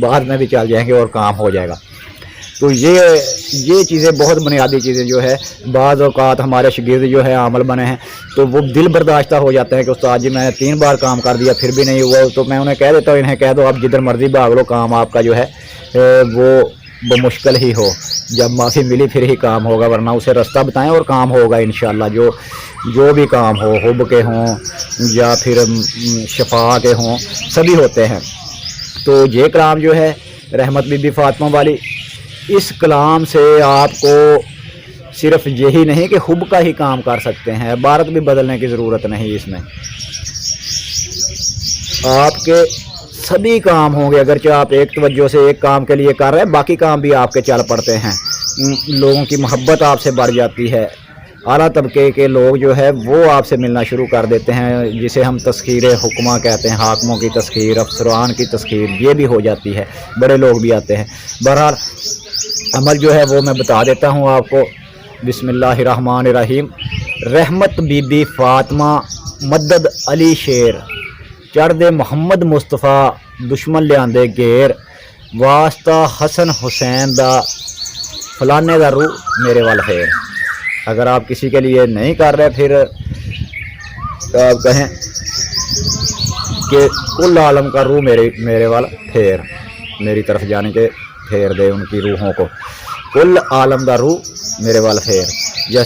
بعد میں بھی چل جائیں گے اور کام ہو جائے گا. تو یہ چیزیں بہت بنیادی چیزیں جو ہے بعض اوقات ہمارے شاگرد جو ہے عامل بنے ہیں تو وہ دل برداشتہ ہو جاتے ہیں کہ استاد جی میں نے 3 بار کام کر دیا پھر بھی نہیں ہوا. تو میں انہیں کہہ دیتا ہوں انہیں کہہ دو آپ جدھر مرضی بھاگ لو کام آپ کا جو ہے وہ بمشکل ہی ہو. جب معافی ملی پھر ہی کام ہوگا ورنہ اسے رستہ بتائیں اور کام ہوگا انشاءاللہ. جو بھی کام ہو حب کے ہوں یا پھر شفا کے ہوں سبھی ہوتے ہیں. تو یہ کلام جو ہے رحمت بی بی فاطمہ والی اس کلام سے آپ کو صرف یہی نہیں کہ حب کا ہی کام کر سکتے ہیں, عبارت بھی بدلنے کی ضرورت نہیں. اس میں آپ کے سبھی کام ہوں گے اگرچہ آپ ایک توجہ سے ایک کام کے لیے کر رہے ہیں باقی کام بھی آپ کے چل پڑتے ہیں. لوگوں کی محبت آپ سے بڑھ جاتی ہے. اعلیٰ طبقے کے لوگ جو ہے وہ آپ سے ملنا شروع کر دیتے ہیں جسے ہم تسخیر حکمہ کہتے ہیں. حاکموں کی تسخیر, افسران کی تسخیر یہ بھی ہو جاتی ہے. بڑے لوگ بھی آتے ہیں. بہرحال عمل جو ہے وہ میں بتا دیتا ہوں آپ کو. بسم اللہ الرحمن الرحیم. رحمت بی بی فاطمہ مدد علی شیر چڑھ دے محمد مصطفیٰ دشمن لیاندے گیر واسطہ حسن حسین دا فلانے دا روح میرے وال خیر. اگر آپ کسی کے لیے نہیں کر رہے پھر آپ کہیں کہ کل عالم کا روح میرے وال پھیر, میری طرف جانے کے پھیر دے ان کی روحوں کو. کل عالم دا روح میرے وال پھیر, یا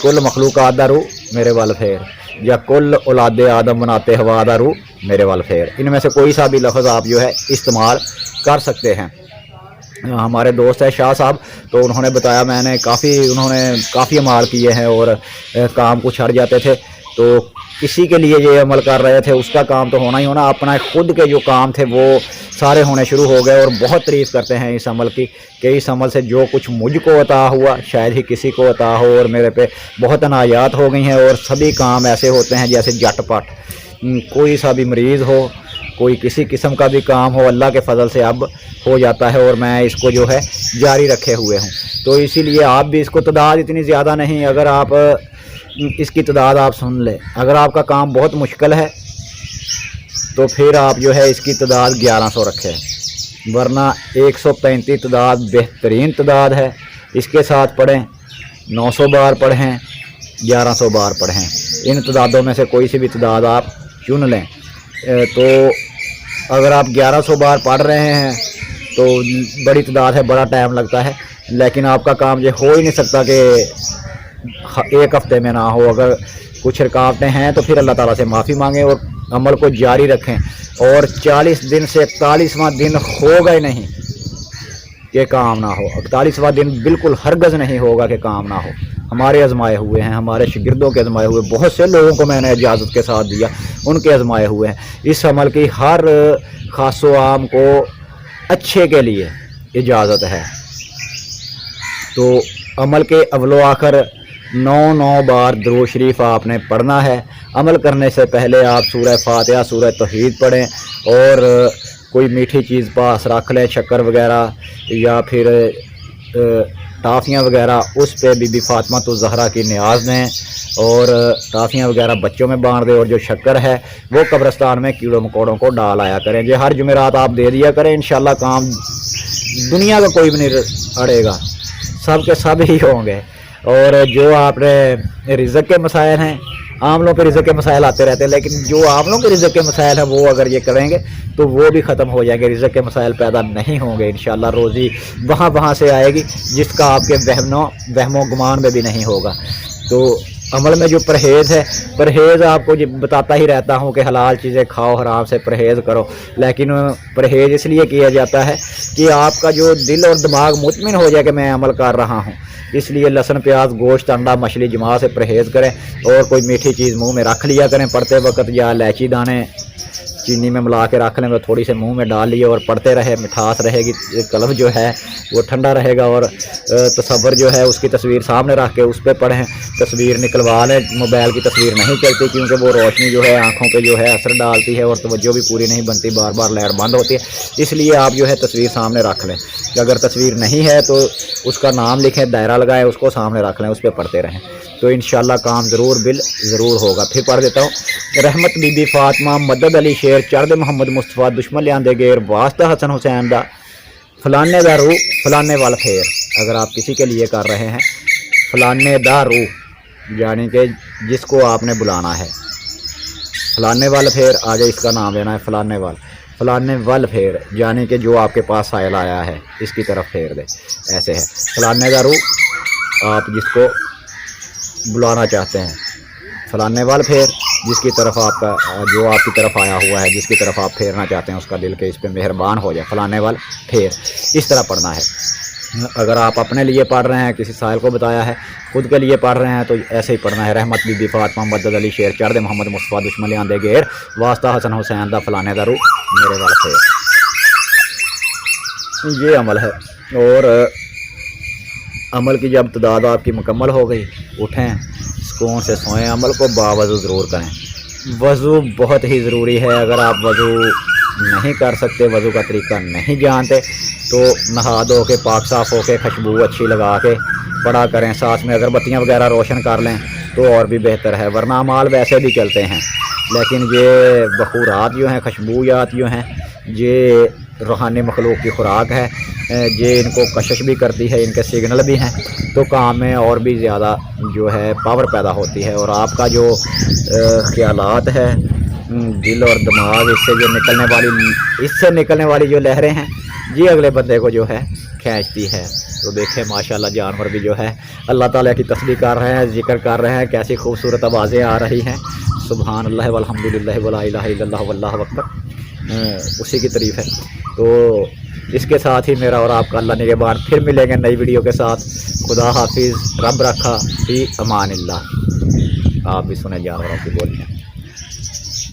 کل مخلوقات دا روح میرے وال پھیر, یا کل اولاد آدم بناتے ہوا دا روح میرے وال پھیر. ان میں سے کوئی سا بھی لفظ آپ جو ہے استعمال کر سکتے ہیں. ہمارے دوست ہے شاہ صاحب تو انہوں نے بتایا انہوں نے کافی عمال کیے ہیں اور کام کو چھڑ جاتے تھے. تو کسی کے لیے یہ عمل کر رہے تھے اس کا کام تو ہونا ہی ہونا. اپنا خود کے جو کام تھے وہ سارے ہونے شروع ہو گئے اور بہت تعریف کرتے ہیں اس عمل کی کہ اس عمل سے جو کچھ مجھ کو عطا ہوا شاید ہی کسی کو عطا ہو اور میرے پہ بہت عنایات ہو گئی ہیں. اور سبھی کام ایسے ہوتے ہیں جیسے جٹ پٹ. کوئی سا بھی مریض ہو کوئی کسی قسم کا بھی کام ہو اللہ کے فضل سے اب ہو جاتا ہے اور میں اس کو جو ہے جاری رکھے ہوئے ہوں. تو اسی لیے آپ بھی اس کو تعداد اتنی زیادہ نہیں, اگر آپ اس کی تعداد آپ سن لیں. اگر آپ کا کام بہت مشکل ہے تو پھر آپ جو ہے اس کی تعداد 1100 رکھیں, ورنہ 135 تعداد بہترین تعداد ہے. اس کے ساتھ پڑھیں 900 بار پڑھیں 1100 بار پڑھیں. ان تعدادوں میں سے کوئی سی بھی تعداد آپ چن لیں. تو اگر آپ 1100 بار پڑھ رہے ہیں تو بڑی تعداد ہے, بڑا ٹائم لگتا ہے, لیکن آپ کا کام یہ ہو ہی نہیں سکتا کہ ایک ہفتے میں نہ ہو. اگر کچھ رکاوٹیں ہیں تو پھر اللہ تعالیٰ سے معافی مانگیں اور عمل کو جاری رکھیں. اور 40 دن سے 41واں دن ہوگا ہی نہیں کہ کام نہ ہو. 41واں دن بالکل ہرگز نہیں ہوگا کہ کام نہ ہو. ہمارے آزمائے ہوئے ہیں, ہمارے شاگردوں کے آزمائے ہوئے, بہت سے لوگوں کو میں نے اجازت کے ساتھ دیا ان کے آزمائے ہوئے ہیں. اس عمل کی ہر خاص و عام کو اچھے کے لیے اجازت ہے. تو عمل کے اول و آخر 9 بار درود شریف آپ نے پڑھنا ہے. عمل کرنے سے پہلے آپ سورہ فاتحہ سورہ توحید پڑھیں اور کوئی میٹھی چیز پاس رکھ لیں, شکر وغیرہ یا پھر ٹافیاں وغیرہ, اس پہ بی بی فاطمہ الزہرا کی نیاز دیں اور ٹافیاں وغیرہ بچوں میں بانٹ دیں. اور جو شکر ہے وہ قبرستان میں کیڑوں مکوڑوں کو ڈال آیا کریں. یہ ہر جمعرات آپ دے دیا کریں, انشاءاللہ کام دنیا کا کوئی بھی نہیں اڑے گا, سب کے سب ہی ہوں گے. اور جو آپ نے رزق کے مسائل ہیں, عاملوں کے رزق کے مسائل آتے رہتے ہیں, لیکن جو عاملوں کے رزق کے مسائل ہیں وہ اگر یہ کریں گے تو وہ بھی ختم ہو جائیں گے. رزق کے مسائل پیدا نہیں ہوں گے انشاءاللہ. روزی وہاں سے آئے گی جس کا آپ کے وہم و گمان میں بھی نہیں ہوگا. تو عمل میں جو پرہیز ہے, پرہیز آپ کو بتاتا ہی رہتا ہوں کہ حلال چیزیں کھاؤ, حرام سے پرہیز کرو, لیکن پرہیز اس لیے کیا جاتا ہے کہ آپ کا جو دل اور دماغ مطمئن ہو جائے کہ میں عمل کر رہا ہوں. اس لیے لہسن پیاز گوشت انڈا مچھلی جماع سے پرہیز کریں اور کوئی میٹھی چیز منہ میں رکھ لیا کریں پڑھتے وقت, یا الائچی دانے چینی میں ملا کے رکھ لیں, وہ تھوڑی سے منہ میں ڈال لیے اور پڑھتے رہے, مٹھاس رہے گی, قلب جو ہے وہ ٹھنڈا رہے گا. اور تصور جو ہے اس کی تصویر سامنے رکھ کے اس پہ پڑھیں. تصویر نکلوا لیں, موبائل کی تصویر نہیں چلتی کیونکہ وہ روشنی جو ہے آنکھوں پہ جو ہے اثر ڈالتی ہے اور توجہ بھی پوری نہیں بنتی, بار بار لائٹ بند ہوتی ہے. اس لیے آپ جو ہے تصویر سامنے رکھ لیں. اگر تصویر نہیں ہے تو اس کا نام لکھیں, دائرہ لگائیں, اس کو سامنے رکھ لیں, اس پہ پڑھتے رہیں. تو انشاءاللہ کام ضرور ہوگا۔ پھر پڑھ دیتا ہوں۔ رحمت بی بی فاطمہ، مدد علی شیر، چرد محمد مصطفیٰ، دشمن لیاندے گیر، واسطہ حسن حسین دا، فلانے دا روح، فلانے وال پھیر۔ اگر آپ کسی کے لیے کر رہے ہیں فلانے دا روح یعنی کہ جس کو آپ نے بلانا ہے، فلانے وال پھیر آگے اس کا نام لینا ہے، فلانے وال پھیر یعنی کہ جو آپ کے پاس سائل آیا ہے اس کی طرف پھیر دے، ایسے ہے۔ فلانے دا روح آپ جس کو بلانا چاہتے ہیں، فلانے وال پھیر جس کی طرف آپ کا جو آپ کی طرف آیا ہوا ہے، جس کی طرف آپ پھیرنا چاہتے ہیں اس کا دل کے اس پہ مہربان ہو جائے، فلانے وال پھیر، اس طرح پڑھنا ہے۔ اگر آپ اپنے لیے پڑھ رہے ہیں، کسی سائل کو بتایا ہے، خود کے لیے پڑھ رہے ہیں تو ایسے ہی پڑھنا ہے۔ رحمت بی بی فاطمہ، مدد علی شیر، چرد محمد مصطفیٰ، دشمن لیاندے گیر، واسطہ حسن حسین دا، فلانے دا روح میرے وال پھیر۔ یہ عمل ہے۔ اور عمل کی جب تعداد آپ کی مکمل ہو گئی، اٹھیں سکون سے سوئیں، عمل کو باوضو ضرور کریں۔ وضو بہت ہی ضروری ہے۔ اگر آپ وضو نہیں کر سکتے، وضو کا طریقہ نہیں جانتے تو نہا دھو کے پاک صاف ہو کے خوشبو اچھی لگا کے پڑا کریں، ساتھ میں اگربتیاں وغیرہ روشن کر لیں تو اور بھی بہتر ہے، ورنہ اعمال ویسے بھی چلتے ہیں لیکن یہ بخورات جو ہیں، خوشبویات جو ہیں، یہ روحانی مخلوق کی خوراک ہے، یہ ان کو کشش بھی کرتی ہے، ان کے سگنل بھی ہیں، تو کام میں اور بھی زیادہ جو ہے پاور پیدا ہوتی ہے، اور آپ کا جو خیالات ہے، دل اور دماغ اس سے نکلنے والی جو لہریں ہیں، یہ اگلے بندے کو جو ہے کھینچتی ہے۔ تو دیکھیں ماشاءاللہ جانور بھی جو ہے اللہ تعالیٰ کی تسبیح کر رہے ہیں، ذکر کر رہے ہیں، کیسی خوبصورت آوازیں آ رہی ہیں، سبحان اللہ والحمدللہ ولا الہ الا اللہ واللہ اکبر، اسی کی تعریف ہے۔ تو اس کے ساتھ ہی میرا اور آپ کا اللہ نگہبان، پھر ملیں گے نئی ویڈیو کے ساتھ۔ خدا حافظ، رب رکھا، فی امان اللہ۔ آپ بھی سنیں جانوروں کی بولیاں۔